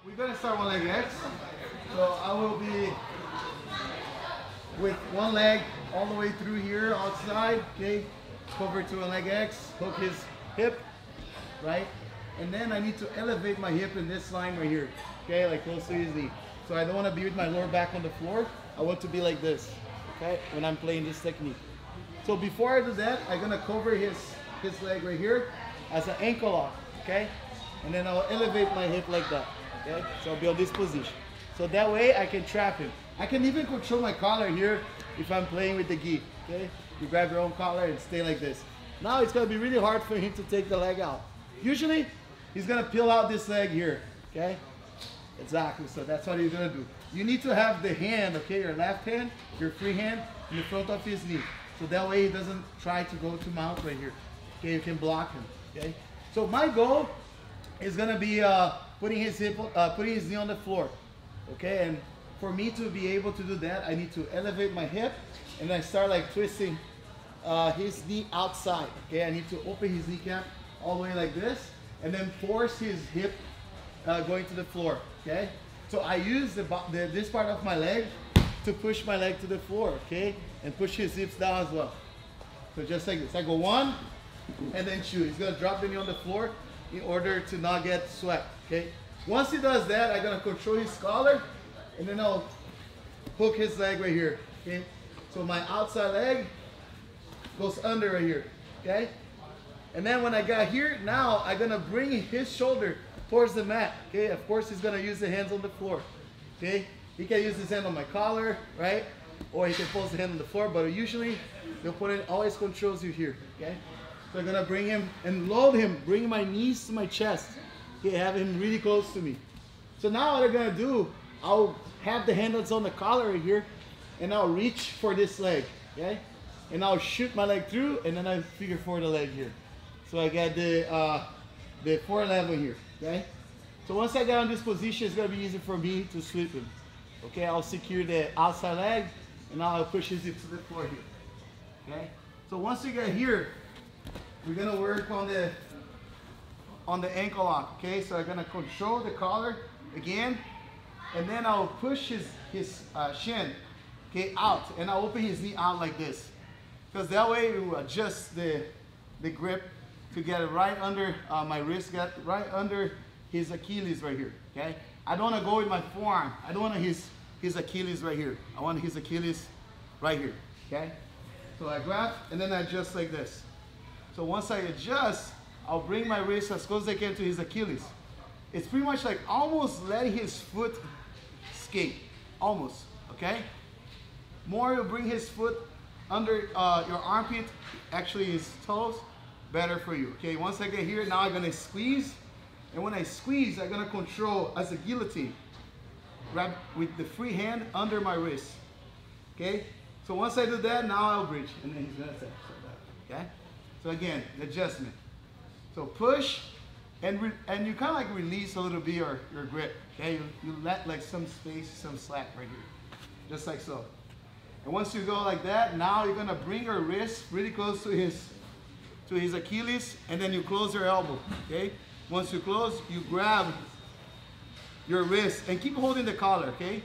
We're gonna start one leg X. So I will be with one leg all the way through here outside, okay? Cover to a leg X, hook his hip, right? And then I need to elevate my hip in this line right here, okay? Like close to his knee. So I don't want to be with my lower back on the floor. I want to be like this, okay? When I'm playing this technique. So before I do that, I'm gonna cover his leg right here as an ankle lock, okay? And then I'll elevate my hip like that, okay? So I'll be on this position. So that way I can trap him. I can even control my collar here if I'm playing with the gi, okay? You grab your own collar and stay like this. Now it's gonna be really hard for him to take the leg out. Usually, he's gonna peel out this leg here, okay? Exactly, so that's what he's gonna do. You need to have the hand, okay, your left hand, your free hand, in the front of his knee. So that way he doesn't try to go to mount right here. Okay, you can block him, okay? So my goal is gonna be putting his knee on the floor, okay? And for me to be able to do that, I need to elevate my hip and I start like twisting his knee outside, okay? I need to open his kneecap all the way like this and then force his hip going to the floor, okay? So I use this part of my leg to push my leg to the floor, okay? And push his hips down as well. So just like this, I go one and then two. He's gonna drop the knee on the floor in order to not get swept, okay? Once he does that, I'm gonna control his collar and then I'll hook his leg right here, okay? So my outside leg goes under right here, okay? And then when I got here, now I'm gonna bring his shoulder towards the mat, okay? Of course, he's gonna use the hands on the floor, okay? He can use his hand on my collar, right? Or he can post the hand on the floor, but usually the opponent always controls you here, okay? So I'm gonna bring him and load him, bring my knees to my chest, okay? Have him really close to me. So now what I'm gonna do, I'll have the hand that's on the collar right here, and I'll reach for this leg, okay? And I'll shoot my leg through, and then I figure for the leg here. So I got the 411 here, okay? So once I get on this position, it's gonna be easy for me to sweep him. Okay, I'll secure the outside leg, and now I'll push his hip to the floor here, okay? So once we get here, we're gonna work on the ankle lock, okay? So I'm gonna control the collar again, and then I'll push his shin, okay, out, and I'll open his knee out like this, because that way it will adjust the grip to get it right under my wrist, get right under his Achilles right here, okay? I don't want to go with my forearm. I don't want his Achilles right here. I want his Achilles right here, okay? So I grab and then I adjust like this. So once I adjust, I'll bring my wrist as close as I can to his Achilles. It's pretty much like almost letting his foot skate, almost, okay? More you bring his foot under your armpit, actually his toes, better for you, okay? Once I get here, now I'm gonna squeeze. And when I squeeze, I'm gonna control as a guillotine. Grab with the free hand under my wrist, okay? So once I do that, now I'll bridge, and then he's gonna say, okay? So again, the adjustment. So push, and you kind of like release a little bit your grip, okay? You let like some space, some slack right here, just like so. And once you go like that, now you're gonna bring your wrist really close to his Achilles, and then you close your elbow, okay? Once you close, you grab your wrist and keep holding the collar, okay?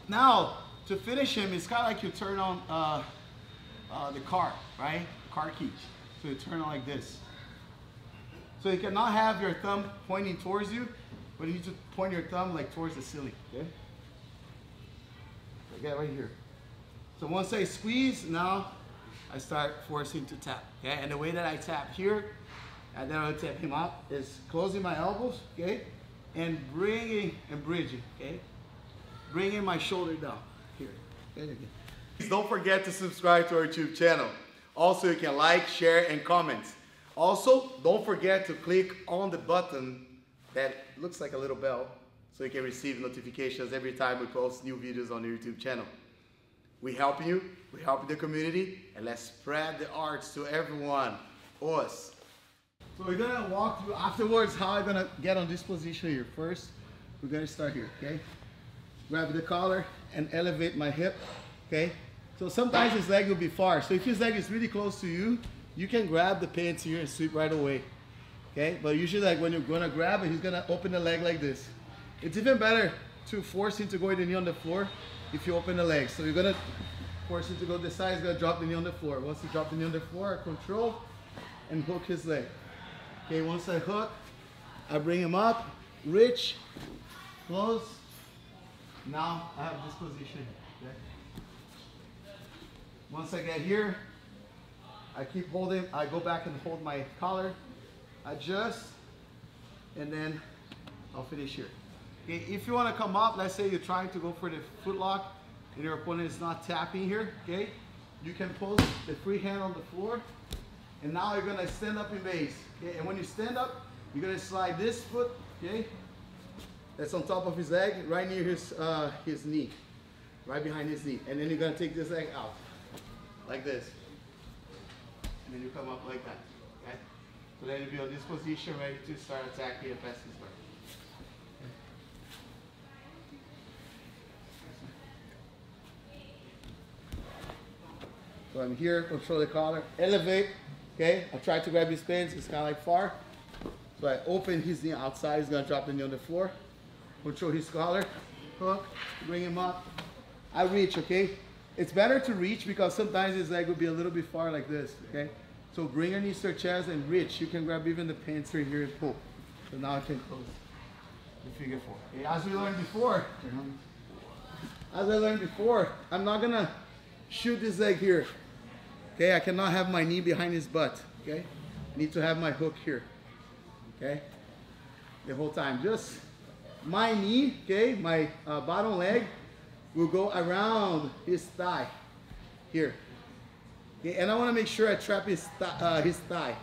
Now, to finish him, it's kind of like you turn on the car, right? Car keys. So you turn on like this. So you cannot have your thumb pointing towards you, but you need to point your thumb like towards the ceiling, okay? So get right here. So once I squeeze, now I start forcing to tap, okay? And the way that I tap here, and then I'll tap him up, is closing my elbows, okay? And bringing and bridging, okay? Bringing my shoulder down, here, okay? Please don't forget to subscribe to our YouTube channel. Also, you can like, share, and comment. Also, don't forget to click on the button that looks like a little bell so you can receive notifications every time we post new videos on the YouTube channel. We help you, we help the community, and let's spread the arts to everyone. Us. So we're gonna walk through afterwards how I'm gonna get on this position here. First, we're gonna start here, okay? Grab the collar and elevate my hip, okay? So sometimes his leg will be far. So if his leg is really close to you, you can grab the pants here and sweep right away, okay? But usually like when you're gonna grab it, he's gonna open the leg like this. It's even better to force him to go with the knee on the floor if you open the legs. So you're gonna force him to go this side, he's gonna drop the knee on the floor. Once he drops the knee on the floor, I control and hook his leg. Okay, once I hook, I bring him up, reach, close. Now I have this position. Okay? Once I get here, I keep holding, I go back and hold my collar, adjust, and then I'll finish here. Okay, if you want to come up, let's say you're trying to go for the foot lock and your opponent is not tapping here, okay? You can post the free hand on the floor, and now you're gonna stand up in base, okay? And when you stand up, you're gonna slide this foot, okay? That's on top of his leg, right near his knee, right behind his knee. And then you're gonna take this leg out, like this. And then you come up like that, okay? So then you'll be on this position, ready to start attacking and pass his leg. So I'm here, control the collar, elevate, okay? I try to grab his pants, it's kind of like far. So I open his knee outside, he's gonna drop the knee on the floor. Control his collar, hook, bring him up. I reach, okay? It's better to reach because sometimes his leg will be a little bit far like this, okay? So bring your knees to your chest and reach. You can grab even the pants right here and pull. So now I can close the figure four. Okay, as I learned before, I'm not gonna shoot this leg here. Okay, I cannot have my knee behind his butt, okay? I need to have my hook here, okay? The whole time, just my knee, okay, my bottom leg will go around his thigh here. Okay, and I want to make sure I trap his thigh.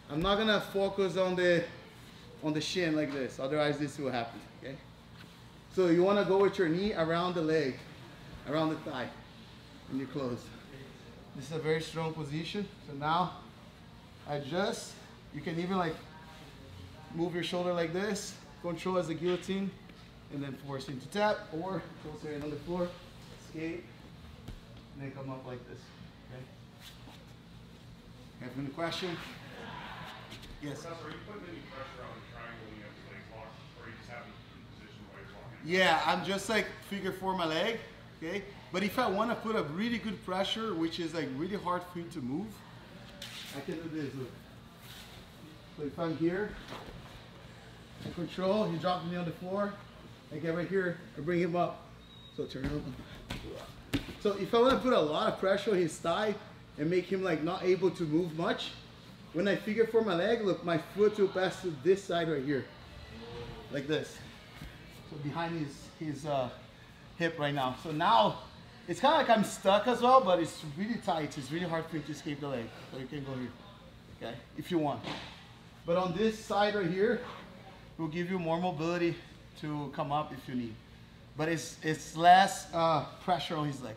I'm not gonna focus on the shin like this, otherwise this will happen. Okay, so you want to go with your knee around the leg, around the thigh, and you close. This is a very strong position. So now adjust. You can even like move your shoulder like this, control as a guillotine, and then force him to tap, or close your hand on the floor, escape, and then come up like this. Okay. Have any question? Yes. Professor, are you putting any pressure on the triangle when you have the leg lock, or are you just having it in position while you're walking? Yeah, I'm just like figure four my leg, okay? But if I want to put a really good pressure, which is like really hard for you to move, I can do this. Look. So if I'm here, I control, he drops me on the floor, I get right here, I bring him up. So turn up. So if I want to put a lot of pressure on his thigh and make him like not able to move much, when I figure for my leg, look, my foot will pass to this side right here, like this. So behind his hip right now. So now it's kind of like I'm stuck as well, but it's really tight. It's really hard for you to escape the leg. So you can go here, okay, if you want. But on this side right here, it will give you more mobility to come up if you need. But it's less pressure on his leg.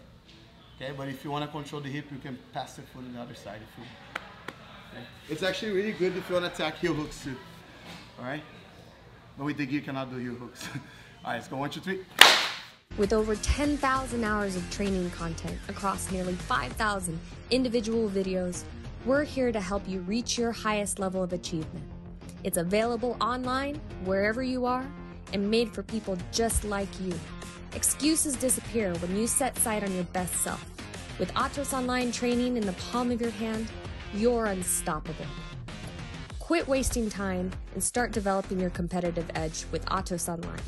Okay, but if you want to control the hip, you can pass the foot on the other side if you want. Okay. It's actually really good if you want to attack heel hooks too. All right? But with the gi, you cannot do heel hooks. All right, let's go 1, 2, 3. With over 10,000 hours of training content across nearly 5,000 individual videos, we're here to help you reach your highest level of achievement. It's available online, wherever you are, and made for people just like you. Excuses disappear when you set sight on your best self. With Atos Online training in the palm of your hand, you're unstoppable. Quit wasting time and start developing your competitive edge with Atos Online.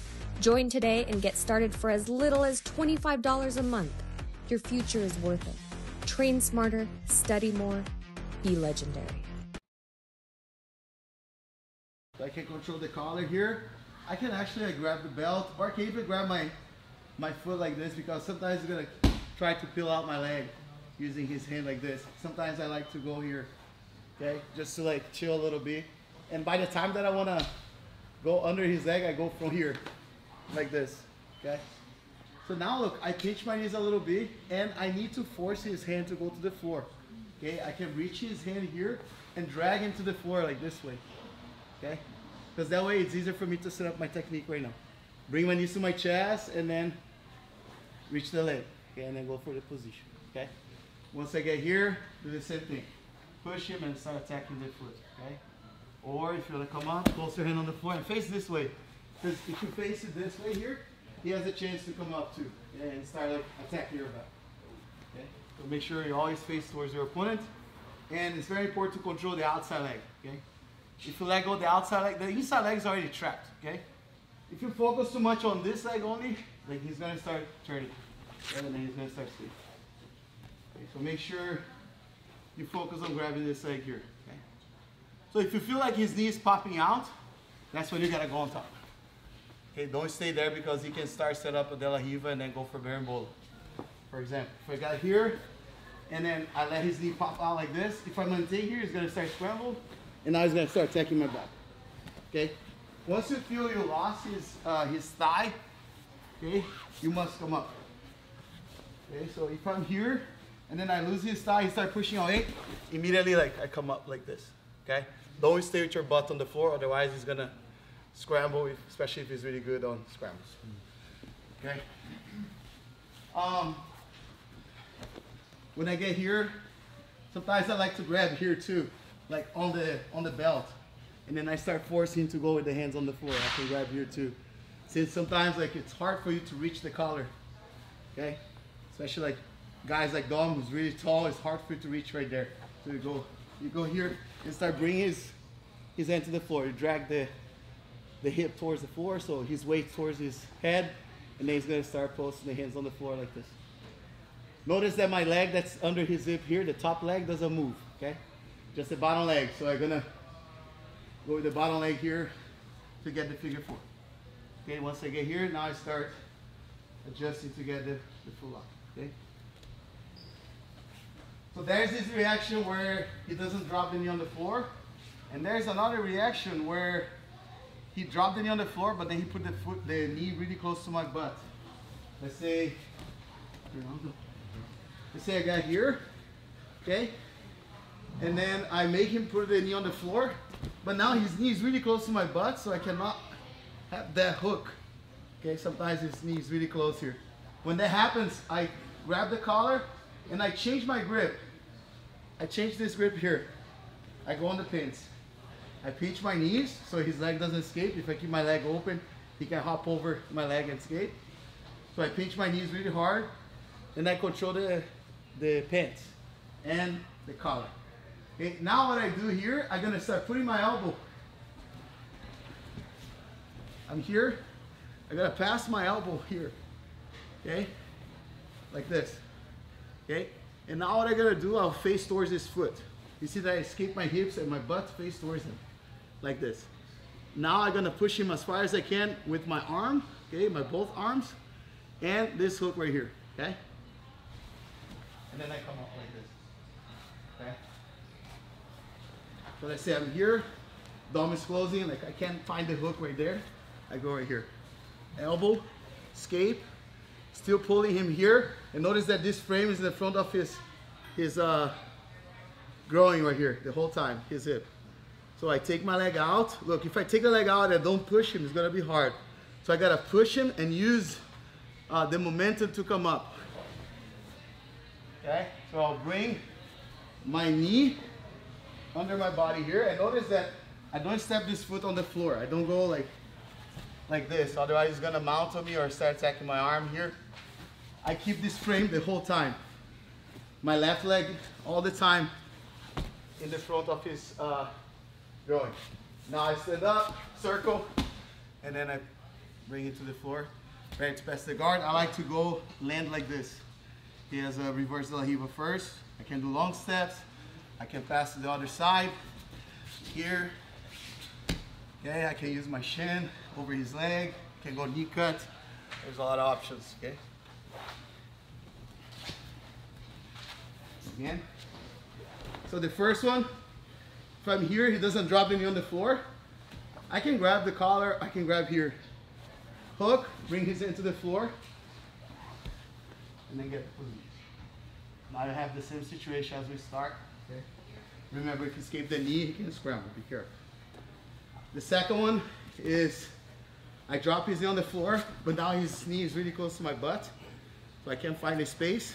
Join today and get started for as little as $25 a month. Your future is worth it. Train smarter, study more, be legendary. I can control the collar here. I can actually grab the belt, or I can even grab my foot like this, because sometimes he's gonna try to peel out my leg using his hand like this. Sometimes I like to go here, okay, just to like chill a little bit. And by the time that I wanna go under his leg, I go from here, like this, okay? So now look, I pinch my knees a little bit, and I need to force his hand to go to the floor, okay? I can reach his hand here and drag him to the floor like this way, okay? Because that way it's easier for me to set up my technique right now. Bring my knees to my chest and then reach the leg, okay? And then go for the position, okay? Once I get here, do the same thing. Push him and start attacking the foot, okay? Or if you want to come up, close your hand on the floor and face this way. Because if you face it this way here, he has a chance to come up too, okay, and start like attacking your back. Okay, so make sure you always face towards your opponent, and it's very important to control the outside leg. Okay, if you let go the outside leg, the inside leg is already trapped. Okay, if you focus too much on this leg only, like he's gonna start turning, and then he's gonna start sleeping. Okay, so make sure you focus on grabbing this leg here. Okay, so if you feel like his knee is popping out, that's when you gotta go on top. Okay, don't stay there because he can start set up a De La Riva and then go for Berimbolo. For example, if I got here and then I let his knee pop out like this, if I maintain here, he's gonna start scramble and now he's gonna start attacking my back. Okay, once you feel you lost his thigh, okay, you must come up. Okay, so if I'm here and then I lose his thigh, he starts pushing away, immediately like I come up like this. Okay, don't stay with your butt on the floor, otherwise he's gonna scramble, especially if he's really good on scrambles. Okay. When I get here, sometimes I like to grab here too, like on the belt, and then I start forcing to go with the hands on the floor. I can grab here too, since sometimes like it's hard for you to reach the collar. Okay, especially like guys like Dom, who's really tall. It's hard for you to reach right there. So you go here and start bringing his hand to the floor. You drag the hip towards the floor, so his weight towards his head, and then he's gonna start posting the hands on the floor like this. Notice that my leg that's under his hip here, the top leg doesn't move, okay? Just the bottom leg. So I'm gonna go with the bottom leg here to get the figure four. Okay, once I get here, now I start adjusting to get the full lock, okay? So there's this reaction where he doesn't drop the knee on the floor, and there's another reaction where he dropped the knee on the floor, but then he put the knee really close to my butt. Let's say I got here, okay? And then I make him put the knee on the floor, but now his knee is really close to my butt, so I cannot have that hook. Okay, sometimes his knee is really close here. When that happens, I grab the collar and I change my grip. I change this grip here. I go on the pins. I pinch my knees so his leg doesn't escape. If I keep my leg open, he can hop over my leg and escape. So I pinch my knees really hard, and I control the pants and the collar. Okay, now what I do here, I'm gonna start putting my elbow. I'm here, I gotta pass my elbow here, okay? Like this, okay? And now what I'm gonna do, I'll face towards his foot. You see that I escape my hips and my butt face towards him, like this. Now I'm gonna push him as far as I can with my arm, okay, my both arms, and this hook right here, okay? And then I come up like this, okay? So let's say I'm here, Dom is closing, like I can't find the hook right there. I go right here, elbow, escape, still pulling him here, and notice that this frame is in the front of his growing right here the whole time, his hip. So I take my leg out. Look, if I take the leg out and don't push him, it's gonna be hard. So I gotta push him and use the momentum to come up. Okay, so I'll bring my knee under my body here, and notice that I don't step this foot on the floor. I don't go like this, otherwise he's gonna mount on me or start attacking my arm here. I keep this frame the whole time. My left leg all the time in the front of his groin. Now I stand up, circle, and then I bring it to the floor. Ready to pass the guard. I like to go land like this. He has a reverse De La Riva first. I can do long steps. I can pass to the other side. Here. Okay, I can use my shin over his leg. Can go knee cut. There's a lot of options, okay? Again. So the first one, if I'm here, he doesn't drop me on the floor. I can grab the collar, I can grab here. Hook, bring his hand to the floor, and then get the position. Now I have the same situation as we start. Okay. Remember, if you escape the knee, he can scramble, be careful. The second one is, I drop his knee on the floor, but now his knee is really close to my butt, so I can't find a space.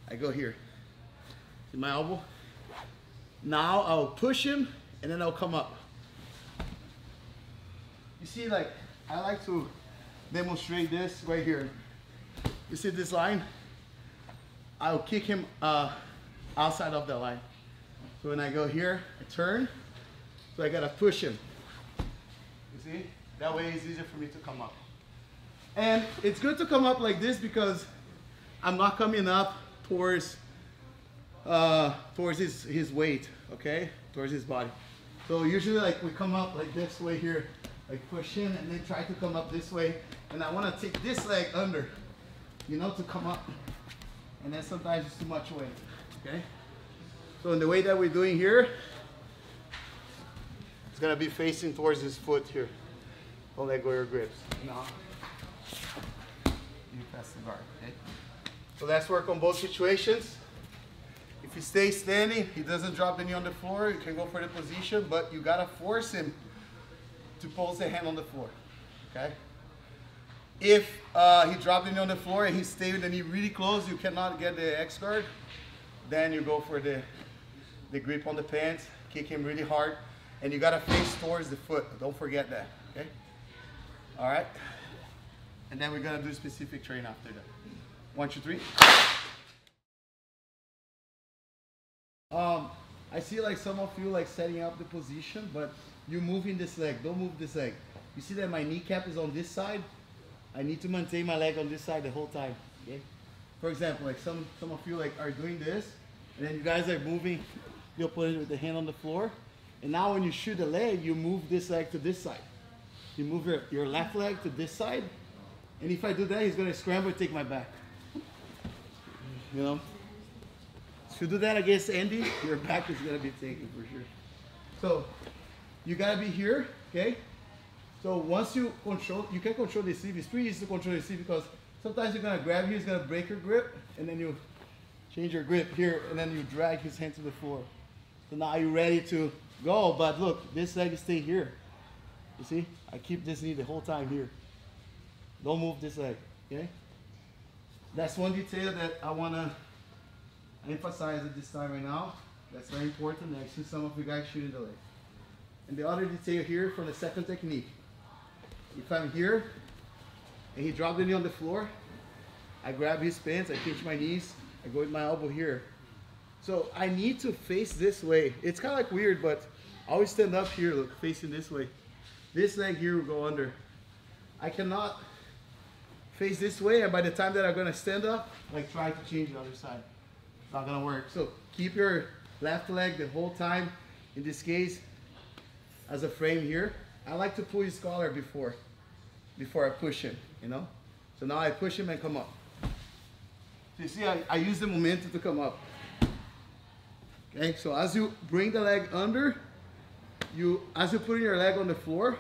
I go here. See my elbow? Now I'll push him, and then I'll come up. You see, like, I like to demonstrate this right here. You see this line? I'll kick him outside of the line. So when I go here, I turn. So I gotta push him. You see? That way it's easier for me to come up. And it's good to come up like this because I'm not coming up towards his weight, okay? Towards his body. So usually like we come up like this way here, like push in and then try to come up this way. And I wanna take this leg under, you know, to come up. And then sometimes it's too much weight, okay? So in the way that we're doing here, it's gonna be facing towards his foot here. Don't let go of your grips. No. You pass the guard, okay? So let's work on both situations. If he stays standing, he doesn't drop the knee on the floor, you can go for the position, but you gotta force him to pulse the hand on the floor, okay? If he dropped the knee on the floor and he stayed with the knee really close, you cannot get the X guard, then you go for the grip on the pants, kick him really hard, and you gotta face towards the foot. Don't forget that, okay? All right? And then we're gonna do specific train after that. 1, 2, 3. I see like some of you like setting up the position, but you're moving this leg. Don't move this leg. You see that my kneecap is on this side? I need to maintain my leg on this side the whole time. Okay? For example, like some of you like are doing this, and then you guys are moving. You'll put it with the hand on the floor, and now when you shoot the leg, you move this leg to this side. You move your left leg to this side, and if I do that, he's gonna scramble and take my back. You know? If you do that against Andy, your back is gonna be taken for sure. So you gotta be here, okay? So once you control, you can control the sleeve. It's pretty easy to control the sleeve because sometimes you're gonna grab here, he's gonna break your grip, and then you change your grip here, and then you drag his hand to the floor. So now you're ready to go, but look, this leg is stay here. You see? I keep this knee the whole time here. Don't move this leg, okay? That's one detail that I wanna emphasize at this time right now. That's very important. I see some of you guys shooting the leg. And the other detail here for the second technique. If I'm here and he dropped the knee on the floor, I grab his pants, I pinch my knees, I go with my elbow here. So I need to face this way. It's kind of like weird, but I always stand up here, look, facing this way. This leg here will go under. I cannot face this way, and by the time that I'm gonna stand up, like try to change the other side. It's not gonna work. So keep your left leg the whole time, in this case, as a frame here. I like to pull his collar before I push him, you know? So now I push him and come up. So you see, I use the momentum to come up. Okay, so as you bring the leg under, as you put your leg on the floor,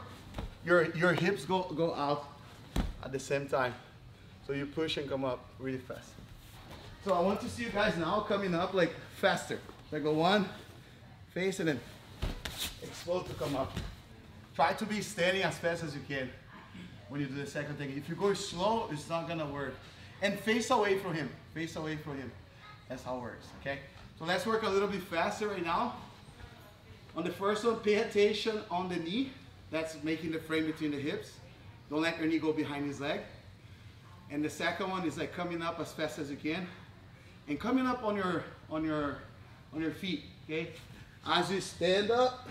your hips go out at the same time. So you push and come up really fast. So I want to see you guys now coming up like faster. So I go 1, face, and then explode to come up. Try to be standing as fast as you can when you do the second thing. If you go slow, it's not gonna work. And face away from him. Face away from him. That's how it works, okay? So let's work a little bit faster right now. On the first one, pay attention on the knee. That's making the frame between the hips. Don't let your knee go behind his leg. And the second one is like coming up as fast as you can. And coming up on your feet, okay? As you stand up,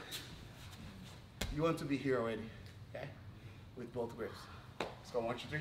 you want to be here already, okay? With both grips. Let's go, 1, 2, 3.